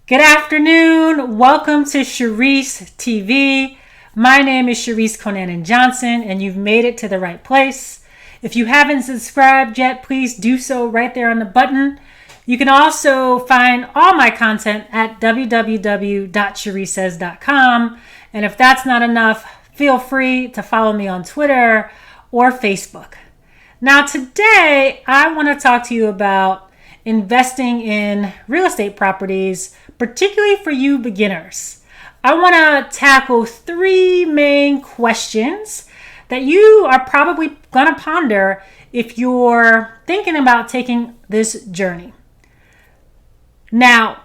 Good afternoon. Welcome to Charisse TV. My name is Charisse Conanan Johnson, and you've made it to the right place. If you haven't subscribed yet, please do so right there on the button. You can also find all my content at www.charisses.com. And if that's not enough, feel free to follow me on Twitter or Facebook. Now, today, I want to talk to you about investing in real estate properties, particularly for you beginners. I want to tackle three main questions that you are probably going to ponder if you're thinking about taking this journey. Now,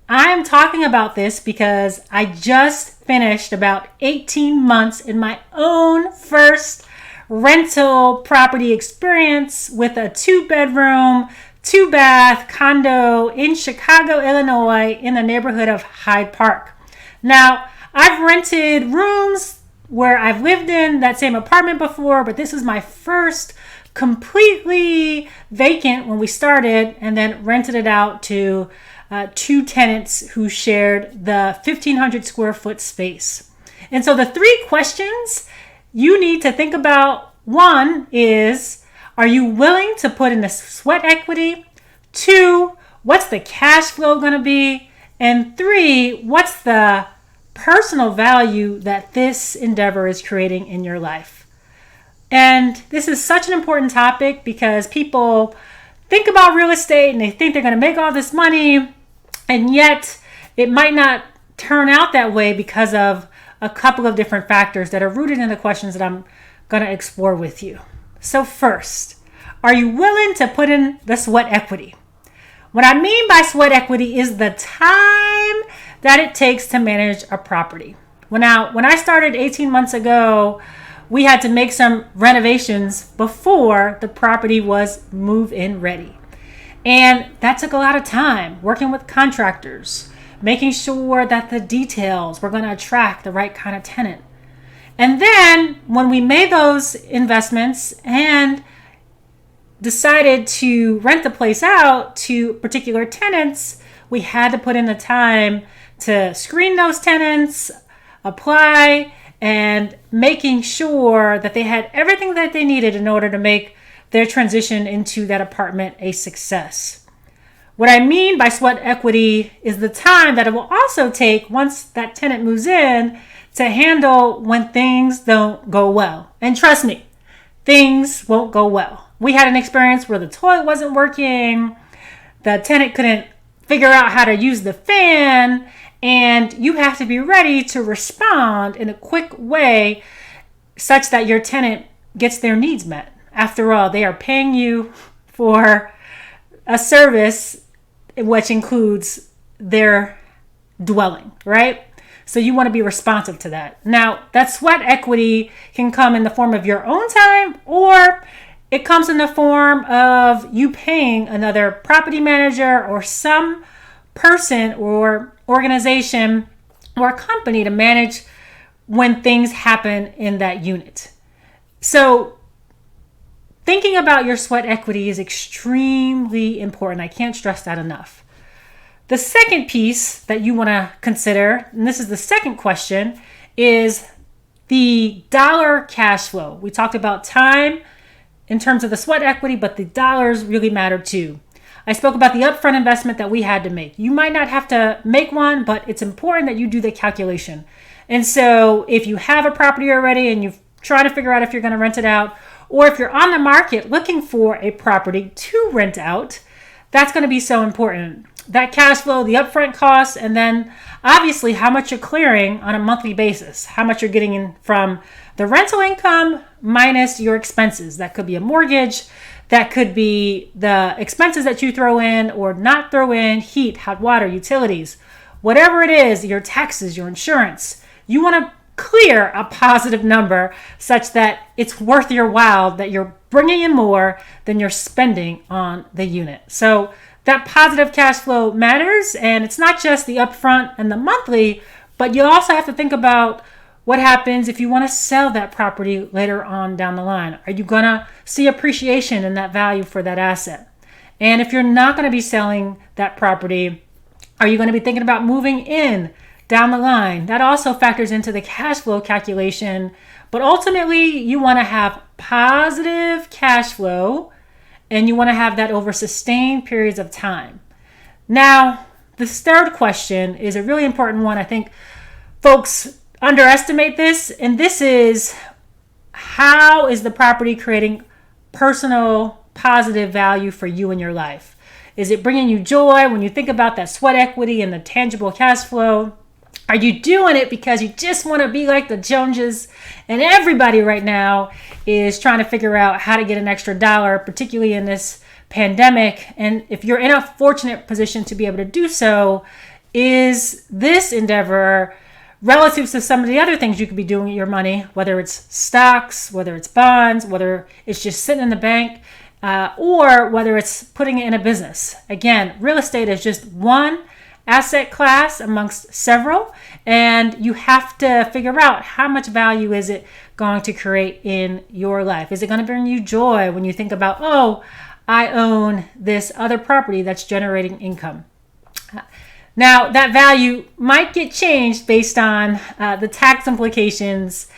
I'm talking about this because I just finished about 18 months in my own first rental property experience with a 2-bedroom, 2-bath condo in Chicago, Illinois, in the neighborhood of Hyde Park. Now, I've rented rooms where I've lived in that same apartment before, but this is my first completely vacant when we started, and then rented it out to two tenants who shared the 1,500 square foot space. And so the three questions you need to think about: one is, are you willing to put in the sweat equity? 2, what's the cash flow going to be? And 3, what's the personal value that this endeavor is creating in your life? And this is such an important topic because people think about real estate and they think they're going to make all this money, and yet it might not turn out that way because of a couple of different factors that are rooted in the questions that I'm going to explore with you. So first, are you willing to put in the sweat equity? What I mean by sweat equity is the time that it takes to manage a property. When I started 18 months ago, we had to make some renovations before the property was move-in ready. And that took a lot of time, working with contractors, making sure that the details were going to attract the right kind of tenant. And then when we made those investments and decided to rent the place out to particular tenants, we had to put in the time to screen those tenants, apply, and making sure that they had everything that they needed in order to make their transition into that apartment a success. What I mean by sweat equity is the time that it will also take once that tenant moves in to handle when things don't go well. And trust me, things won't go well. We had an experience where the toilet wasn't working, the tenant couldn't figure out how to use the fan, and you have to be ready to respond in a quick way such that your tenant gets their needs met. After all, they are paying you for a service which includes their dwelling, right? So you want to be responsive to that. Now, that sweat equity can come in the form of your own time, or it comes in the form of you paying another property manager or some person or organization or company to manage when things happen in that unit. So thinking about your sweat equity is extremely important. I can't stress that enough. The second piece that you want to consider, and this is the second question, is the dollar cash flow. We talked about time in terms of the sweat equity, but the dollars really matter too. I spoke about the upfront investment that we had to make. You might not have to make one, but it's important that you do the calculation. And so if you have a property already and you're trying to figure out if you're going to rent it out, or if you're on the market looking for a property to rent out, that's going to be so important. That cash flow, the upfront costs, and then obviously how much you're clearing on a monthly basis, how much you're getting in from the rental income minus your expenses. That could be a mortgage, that could be the expenses that you throw in or not throw in, heat, hot water, utilities, whatever it is, your taxes, your insurance. You want to clear a positive number such that it's worth your while, that you're bringing in more than you're spending on the unit. So that positive cash flow matters, and it's not just the upfront and the monthly, but you also have to think about what happens if you want to sell that property later on down the line. Are you going to see appreciation in that value for that asset? And if you're not going to be selling that property, Are you going to be thinking about moving in down the line? That also factors into the cash flow calculation. But ultimately, you want to have positive cash flow, and you want to have that over sustained periods of time. Now, the third question is a really important one. I think folks underestimate this, and this is, how is the property creating personal positive value for you in your life? Is it bringing you joy when you think about that sweat equity and the tangible cash flow? Are you doing it because you just want to be like the Joneses? And everybody right now is trying to figure out how to get an extra dollar, particularly in this pandemic. And if you're in a fortunate position to be able to do so, is this endeavor relative to some of the other things you could be doing with your money, whether it's stocks, whether it's bonds, whether it's just sitting in the bank, or whether it's putting it in a business? Again, real estate is just one asset class amongst several, and you have to figure out how much value is it going to create in your life. Is it going to bring you joy when you think about, oh, I own this other property that's generating income? Now, that value might get changed based on the tax implications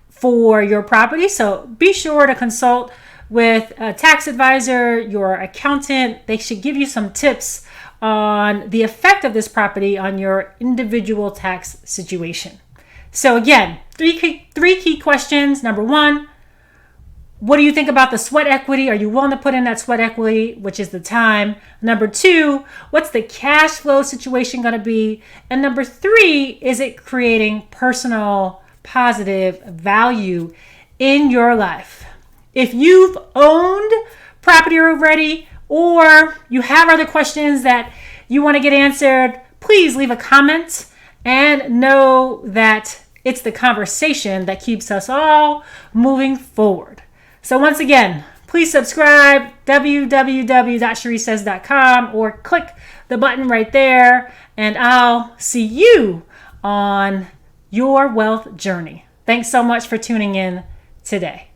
for your property, so be sure to consult with a tax advisor, your accountant. They should give you some tips on the effect of this property on your individual tax situation. So again, three key questions. Number one, what do you think about the sweat equity? Are you willing to put in that sweat equity, which is the time? Number two, what's the cash flow situation going to be? And number three, is it creating personal positive value in your life? If you've owned property already, or you have other questions that you want to get answered, please leave a comment and know that it's the conversation that keeps us all moving forward. So once again, please subscribe, www.charissesays.com, or click the button right there, and I'll see you on your wealth journey. Thanks so much for tuning in today.